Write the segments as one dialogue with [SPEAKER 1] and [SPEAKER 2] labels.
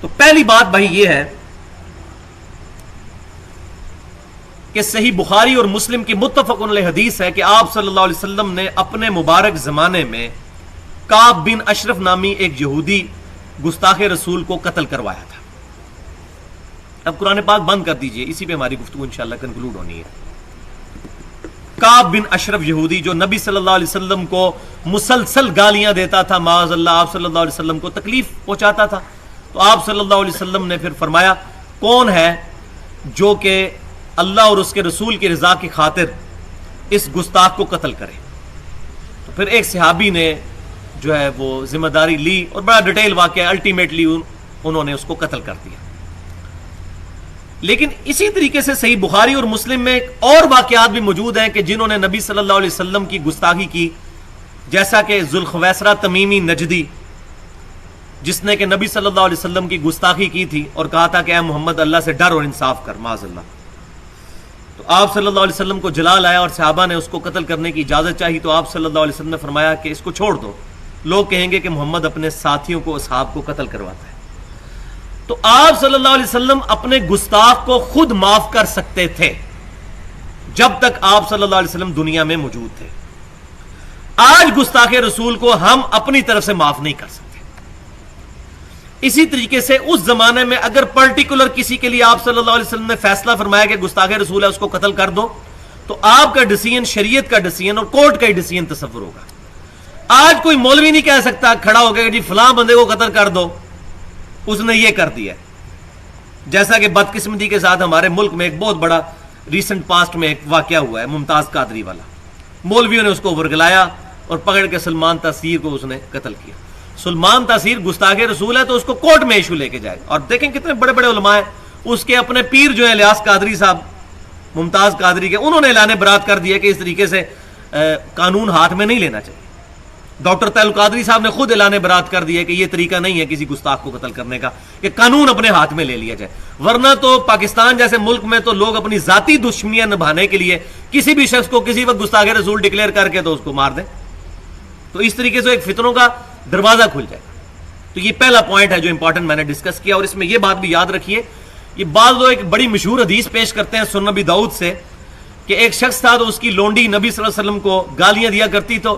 [SPEAKER 1] تو پہلی بات بھائی یہ ہے کہ صحیح بخاری اور مسلم کی متفق علیہ حدیث ہے کہ آپ صلی اللہ علیہ وسلم نے اپنے مبارک زمانے میں کعب بن اشرف نامی ایک یہودی گستاخ رسول کو قتل کروایا تھا. اب قرآن پاک بند کر دیجئے, اسی پہ ہماری گفتگو انشاءاللہ کنکلوڈ ہونی ہے. کعب بن اشرف یہودی جو نبی صلی اللہ علیہ وسلم کو مسلسل گالیاں دیتا تھا, معاذ اللہ آپ صلی اللہ علیہ وسلم کو تکلیف پہنچاتا تھا, تو آپ صلی اللہ علیہ وسلم نے پھر فرمایا کون ہے جو کہ اللہ اور اس کے رسول کی رضا کی خاطر اس گستاخ کو قتل کرے. تو پھر ایک صحابی نے جو ہے وہ ذمہ داری لی اور بڑا ڈیٹیل واقعہ, الٹیمیٹلی انہوں نے اس کو قتل کر دیا. لیکن اسی طریقے سے صحیح بخاری اور مسلم میں اور واقعات بھی موجود ہیں کہ جنہوں نے نبی صلی اللہ علیہ وسلم کی گستاخی کی, جیسا کہ ذوالخویسرہ تمیمی نجدی, جس نے کہ نبی صلی اللہ علیہ وسلم کی گستاخی کی تھی اور کہا تھا کہ اے محمد اللہ سے ڈر اور انصاف کر, معاذ اللہ. تو آپ صلی اللہ علیہ وسلم کو جلال آیا اور صحابہ نے اس کو قتل کرنے کی اجازت چاہی, تو آپ صلی اللہ علیہ وسلم نے فرمایا کہ اس کو چھوڑ دو, لوگ کہیں گے کہ محمد اپنے ساتھیوں کو, اصحاب کو قتل کرواتا ہے. تو آپ صلی اللہ علیہ وسلم اپنے گستاخ کو خود معاف کر سکتے تھے جب تک آپ صلی اللہ علیہ وسلم دنیا میں موجود تھے. آج گستاخ رسول کو ہم اپنی طرف سے معاف نہیں کر سکتے. اسی طریقے سے اس زمانے میں اگر پرٹیکولر کسی کے لیے آپ صلی اللہ علیہ وسلم نے فیصلہ فرمایا کہ گستاخ رسول ہے اس کو قتل کر دو, تو آپ کا ڈیسیژن شریعت کا ڈیسیژن اور کورٹ کا ہی ڈیسیژن تصور ہوگا. آج کوئی مولوی نہیں کہہ سکتا کھڑا ہو گیا کہ جی فلاں بندے کو قتل کر دو, اس نے یہ کر دیا. جیسا کہ بدقسمتی کے ساتھ ہمارے ملک میں ایک بہت بڑا ریسنٹ پاسٹ میں ایک واقعہ ہوا ہے, ممتاز قادری والا. مولویوں نے اس کو ورگلایا اور پکڑ کے سلمان تاثیر کو اس نے قتل کیا. سلمان تاثیر گستاخ رسول ہے تو اس کو کورٹ میں ایشو لے کے جائے. اور دیکھیں کتنے بڑے بڑے علماء ہیں, اس کے اپنے پیر جو ہیں الیاس قادری صاحب, ممتاز قادری کے, انہوں نے اعلان برات کر دیا کہ اس طریقے سے قانون ہاتھ میں نہیں لینا چاہیے. ڈاکٹر طیل قادری صاحب نے خود اعلان برات کر دیا کہ یہ طریقہ نہیں ہے کسی گستاخ کو قتل کرنے کا, کہ قانون اپنے ہاتھ میں لے لیا جائے. ورنہ تو پاکستان جیسے ملک میں تو لوگ اپنی ذاتی دشمنیاں نبھانے کے لیے کسی بھی شخص کو کسی وقت گستاخ رسول ڈکلیئر کر کے تو اس کو مار دیں. تو اس طریقے سے ایک فتنوں کا دروازہ کھل جائے. تو یہ پہلا پوائنٹ ہے جو امپورٹنٹ میں نے ڈسکس کیا. اور اس میں یہ بات بھی یاد رکھیے, یہ بعض لوگ ایک بڑی مشہور حدیث پیش کرتے ہیں سنن نبی داؤد سے کہ ایک شخص تھا تو اس کی لونڈی نبی صلی اللہ علیہ وسلم کو گالیاں دیا کرتی, تو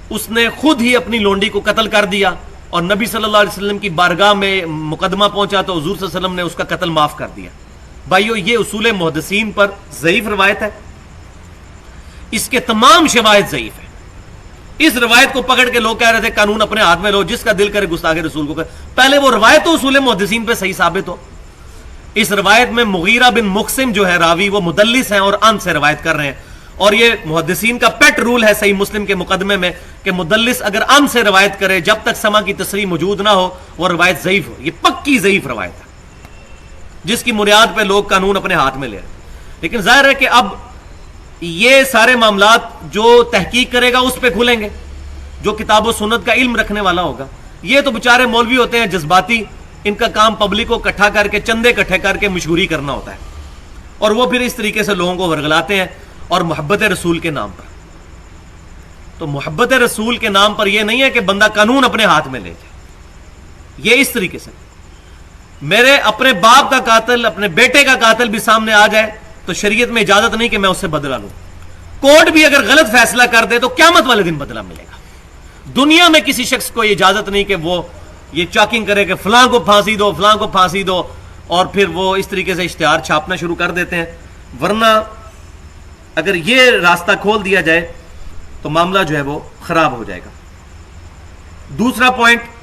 [SPEAKER 1] اس نے خود ہی اپنی لونڈی کو قتل کر دیا اور نبی صلی اللہ علیہ وسلم کی بارگاہ میں مقدمہ پہنچا تو حضور صلی اللہ علیہ وسلم نے اس کا قتل معاف کر دیا. بھائیو یہ اصول محدثین پر ضعیف روایت ہے, اس کے تمام شواہد ضعیف ہیں. اس روایت کو پکڑ کے لوگ کہہ رہے تھے قانون اپنے ہاتھ میں لو, جس کا دل کرے گستاخ رسول کو کرے. پہلے وہ روایت تو اصول محدثین پہ صحیح ثابت ہو. اس روایت میں مغیرہ بن مقسم جو ہے راوی, وہ مدلس ہیں اور ان سے روایت کر رہے ہیں, اور یہ محدثین کا پیٹ رول ہے صحیح مسلم کے مقدمے میں کہ مدلس اگر ان سے روایت کرے جب تک سما کی تصریح موجود نہ ہو وہ روایت ضعیف ہو. یہ پکی ضعیف روایت ہے جس کی بنیاد پہ لوگ قانون اپنے ہاتھ میں لے رہے ہیں. لیکن ظاہر ہے کہ اب یہ سارے معاملات جو تحقیق کرے گا اس پہ کھلیں گے, جو کتاب و سنت کا علم رکھنے والا ہوگا. یہ تو بےچارے مولوی ہوتے ہیں جذباتی, ان کا کام پبلک کو اکٹھا کر کے چندے اکٹھے کر کے مشہوری کرنا ہوتا ہے, اور وہ پھر اس طریقے سے لوگوں کو ورگلاتے ہیں اور محبت رسول کے نام پر. تو محبت رسول کے نام پر یہ نہیں ہے کہ بندہ قانون اپنے ہاتھ میں لے جائے. یہ اس طریقے سے میرے اپنے باپ کا قاتل, اپنے بیٹے کا قاتل بھی سامنے آ جائے تو شریعت میں اجازت نہیں کہ میں اس سے بدلہ لوں. کورٹ بھی اگر غلط فیصلہ کر دے تو قیامت والے دن بدلہ ملے گا. دنیا میں کسی شخص کو یہ اجازت نہیں کہ وہ یہ چاکنگ کرے کہ فلاں کو پھانسی دو, فلاں کو پھانسی دو, اور پھر وہ اس طریقے سے اشتہار چھاپنا شروع کر دیتے ہیں. ورنہ اگر یہ راستہ کھول دیا جائے تو معاملہ جو ہے وہ خراب ہو جائے گا. دوسرا پوائنٹ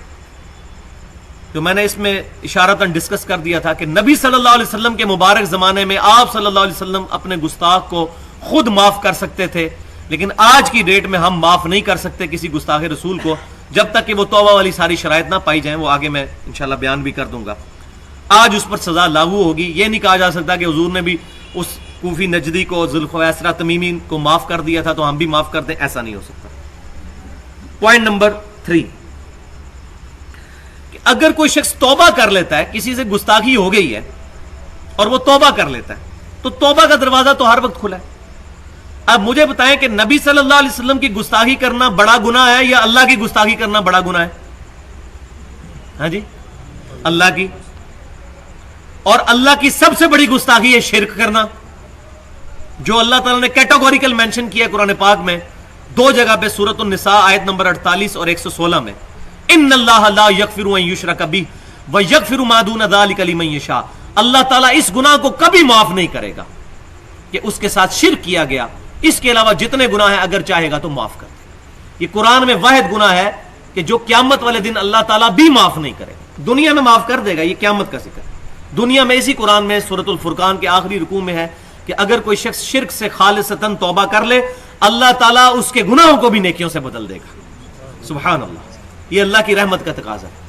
[SPEAKER 1] جو میں نے اس میں اشارتاً ڈسکس کر دیا تھا کہ نبی صلی اللہ علیہ وسلم کے مبارک زمانے میں آپ صلی اللہ علیہ وسلم اپنے گستاخ کو خود معاف کر سکتے تھے, لیکن آج کی ڈیٹ میں ہم معاف نہیں کر سکتے کسی گستاخ رسول کو جب تک کہ وہ توبہ والی ساری شرائط نہ پائی جائیں. وہ آگے میں انشاءاللہ بیان بھی کر دوں گا. آج اس پر سزا لاگو ہوگی. یہ نہیں کہا جا سکتا کہ حضور نے بھی اس کوفی نجدی کو, ذوالخویسرہ تمیمی کو معاف کر دیا تھا تو ہم بھی معاف کر دیں, ایسا نہیں ہو سکتا. پوائنٹ نمبر 3 کہ اگر کوئی شخص توبہ کر لیتا ہے, کسی سے گستاخی ہو گئی ہے اور وہ توبہ کر لیتا ہے, تو توبہ کا دروازہ تو ہر وقت کھلا ہے. اب مجھے بتائیں کہ نبی صلی اللہ علیہ وسلم کی گستاخی کرنا بڑا گناہ ہے یا اللہ کی گستاخی کرنا بڑا گناہ ہے؟ ہاں جی, اللہ کی. اور اللہ کی سب سے بڑی گستاخی ہے شرک کرنا، جو اللہ تعالیٰ نے کیٹیگوریکل مینشن کیا ہے قرآن پاک میں دو جگہ پہ، سورۃ النساء آیت نمبر 48 اور 116 میں، ان اللہ لا یغفر ان یشرک بہ ویغفر ما دون ذلک لمن یشاء، اللہ تعالیٰ اس گناہ کو کبھی معاف نہیں کرے گا کہ اس کے ساتھ شرک کیا گیا، اس کے علاوہ جتنے گناہ ہیں اگر چاہے گا تو معاف کر دے۔ یہ قرآن میں واحد گناہ ہے کہ جو قیامت والے دن اللہ تعالیٰ بھی معاف نہیں کرے، دنیا میں معاف کر دے گا، یہ قیامت کا ذکر ہے۔ دنیا میں اسی قرآن میں سورۃ الفرقان کے آخری رکوع میں ہے کہ اگر کوئی شخص شرک سے خالصتاً توبہ کر لے، اللہ تعالیٰ اس کے گناہوں کو بھی نیکیوں سے بدل دے گا۔ سبحان اللہ، یہ اللہ کی رحمت کا تقاضا ہے۔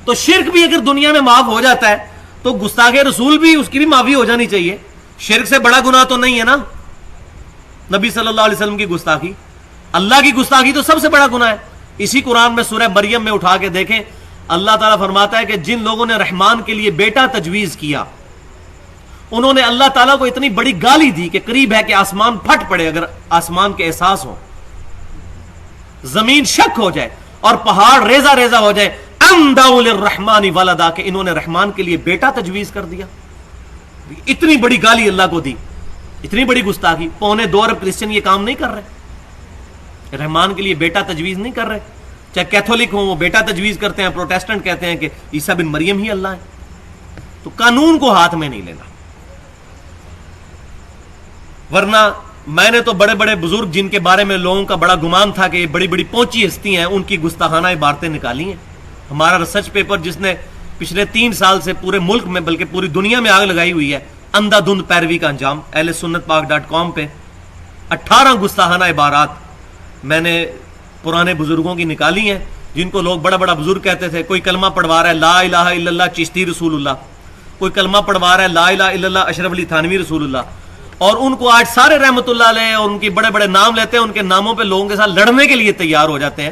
[SPEAKER 1] تو شرک بھی اگر دنیا میں معاف ہو جاتا ہے تو گستاخ رسول بھی، اس کی بھی معافی ہو جانی چاہیے۔ شرک سے بڑا گناہ تو نہیں ہے نا نبی صلی اللہ علیہ وسلم کی گستاخی، اللہ کی گستاخی تو سب سے بڑا گناہ ہے۔ اسی قرآن میں سورہ مریم میں اٹھا کے دیکھیں، اللہ تعالیٰ فرماتا ہے کہ جن لوگوں نے رحمان کے لیے بیٹا تجویز کیا، انہوں نے اللہ تعالیٰ کو اتنی بڑی گالی دی کہ قریب ہے کہ آسمان پھٹ پڑے اگر آسمان کے احساس ہو، زمین شک ہو جائے اور پہاڑ ریزہ ریزہ ہو جائے، ان دعوا للرحمن ولدا، کہ انہوں نے رحمان کے لیے بیٹا تجویز کر دیا۔ اتنی بڑی گالی اللہ کو دی، اتنی بڑی گستاخی۔ 2.25 ارب کرسچن یہ کام نہیں کر رہے، رحمان کے لیے بیٹا تجویز نہیں کر رہے، چاہے کیتھولک ہوں وہ بیٹا تجویز کرتے ہیں، پروٹیسٹنٹ کہتے ہیں کہ عیسیٰ بن مریم ہی اللہ ہے۔ تو قانون کو ہاتھ میں نہیں لینا، ورنہ میں نے تو بڑے بڑے بزرگ جن کے بارے میں لوگوں کا بڑا گمان تھا کہ یہ بڑی بڑی پہنچی ہستی ہیں، ان کی گستاخانہ عبارتیں نکالی ہیں۔ ہمارا ریسرچ پیپر جس نے پچھلے 3 سال سے پورے ملک میں بلکہ پوری دنیا میں آگ لگائی ہوئی ہے، اندھا دھند پیروی کا انجام، اہل سنت پاک.com پہ 18 گستاخانہ عبارات میں نے پرانے بزرگوں کی نکالی ہیں، جن کو لوگ بڑا بڑا بزرگ کہتے تھے۔ کوئی کلمہ پڑھوا رہا ہے لا الہ الا اللہ چشتی رسول اللہ، کوئی کلمہ پڑھوا رہا ہے لا الہ الا اللہ اشرف علی تھانوی رسول اللہ، اور ان کو آج سارے رحمت اللہ علیہ اور ان کے بڑے بڑے نام لیتے ہیں، ان کے ناموں پہ لوگوں کے ساتھ لڑنے کے لیے تیار ہو جاتے ہیں۔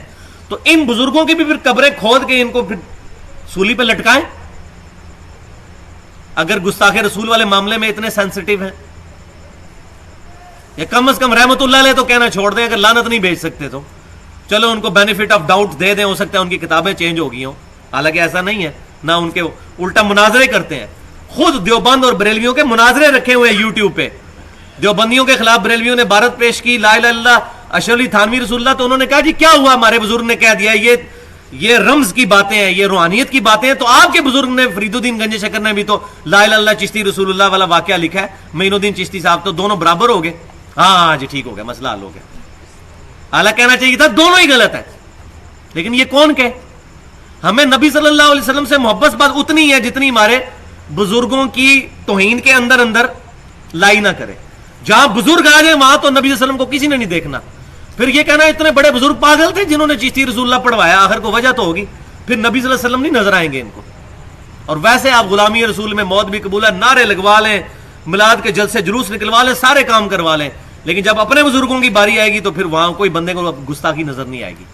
[SPEAKER 1] تو ان بزرگوں کی بھی پھر قبریں کھود کے ان کو پھر سولی پہ لٹکائیں، اگر گستاخ رسول والے معاملے میں اتنے سینسٹیو ہیں، یا کم از کم رحمت اللہ علیہ تو کہنا چھوڑ دیں، اگر لعنت نہیں بھیج سکتے تو چلو ان کو بینیفٹ آف ڈاؤٹ دے دیں، ہو سکتا ہے ان کی کتابیں چینج ہو گئی ہوں، حالانکہ ایسا نہیں ہے، نہ ان کے الٹا مناظرے کرتے ہیں۔ خود دیوبند اور بریلویوں کے مناظرے رکھے ہوئے ہیں یوٹیوب پہ، دیوبندیوں کے خلاف بریلویوں نے عبارت پیش کی لا الہ الا اللہ اشرف علی تھانوی رسول اللہ، تو انہوں نے کہا جی کیا ہوا، ہمارے بزرگ نے کہہ دیا یہ رمز کی باتیں ہیں، یہ روحانیت کی باتیں ہیں، تو آپ کے بزرگ نے فرید الدین گنج شکر نے بھی تو لا الہ الا اللہ چشتی رسول اللہ والا واقعہ لکھا ہے، معین الدین چشتی صاحب، تو دونوں برابر ہو گئے، ہاں جی ٹھیک ہو گیا، مسئلہ حل ہو گیا۔ حالانکہ کہنا چاہیے تھا دونوں ہی غلط ہے، لیکن یہ کون کہ ہمیں نبی صلی اللہ علیہ وسلم سے محبت بات اتنی ہے جتنی ہمارے بزرگوں کی توہین کے اندر اندر لائی نہ کرے۔ جہاں بزرگ آ جائے وہاں تو نبی صلی اللہ علیہ وسلم کو کسی نے نہیں دیکھنا، پھر یہ کہنا اتنے بڑے بزرگ پاگل تھے جنہوں نے چشتی رسول اللہ پڑھوایا، آخر کو وجہ تو ہوگی، پھر نبی صلی اللہ علیہ وسلم نہیں نظر آئیں گے ان کو۔ اور ویسے آپ غلامی رسول میں موت بھی قبول ہے، نعرے لگوا لیں، میلاد کے جلسے جلوس نکلوا لیں، سارے کام کروا لیں، لیکن جب اپنے بزرگوں کی باری آئے گی تو پھر وہاں کوئی بندے کو گستاخی نظر نہیں آئے گی،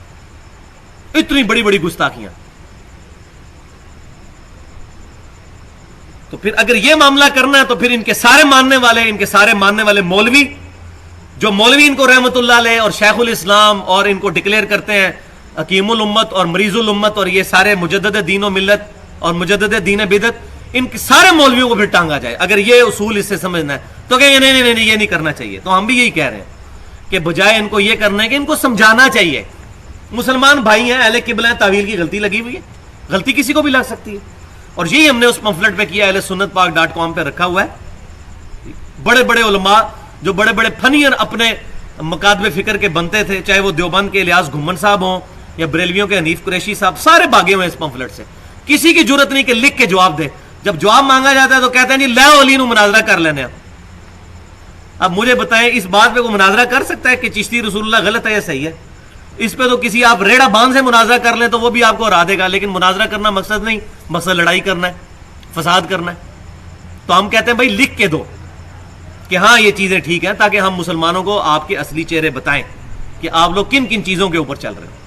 [SPEAKER 1] اتنی بڑی بڑی گستاخیاں۔ تو پھر اگر یہ معاملہ کرنا ہے تو پھر ان کے سارے ماننے والے مولوی، جو مولوی ان کو رحمت اللہ علیہ اور شیخ الاسلام اور ان کو ڈکلیئر کرتے ہیں حکیم الامت اور مریض الامت، اور یہ سارے مجدد دین و ملت اور مجدد دین بدعت، ان کے سارے مولویوں کو پھر ٹانگا جائے اگر یہ اصول اس سے سمجھنا ہے تو کہ نہیں یہ نہیں کرنا چاہیے۔ تو ہم بھی یہی کہہ رہے ہیں کہ بجائے ان کو یہ کرنا ہے کہ ان کو سمجھانا چاہیے، مسلمان بھائی ہیں، اہل قبلہ ہیں، تعویل کی غلطی لگی ہوئی ہے، غلطی کسی کو بھی لگ سکتی ہے، اور یہی ہم نے اس پمفلٹ پہ کیا، اہل سنت پاک.com پہ رکھا ہوا ہے۔ بڑے بڑے علماء جو بڑے بڑے فنیر اپنے مکاتب فکر کے بنتے تھے، چاہے وہ دیوبند کے الیاس گھمن صاحب ہوں یا بریلویوں کے حنیف قریشی صاحب، سارے بھاگے ہوئے اس پمفلٹ سے، کسی کی جرت نہیں کہ لکھ کے جواب دے، جب جواب مانگا جاتا ہے تو کہتے ہیں جی لے علی نو مناظرہ کر لینے۔ اب مجھے بتائیں اس بات پہ کوئی مناظرہ کر سکتا ہے کہ چشتی رسول اللہ غلط ہے یا صحیح ہے؟ اس پہ تو کسی آپ ریڑا باندھ سے مناظرہ کر لیں تو وہ بھی آپ کو ہرا دے گا، لیکن مناظرہ کرنا مقصد نہیں، مقصد لڑائی کرنا ہے، فساد کرنا ہے۔ تو ہم کہتے ہیں بھائی لکھ کے دو کہ ہاں یہ چیزیں ٹھیک ہیں، تاکہ ہم مسلمانوں کو آپ کے اصلی چہرے بتائیں کہ آپ لوگ کن کن چیزوں کے اوپر چل رہے ہیں۔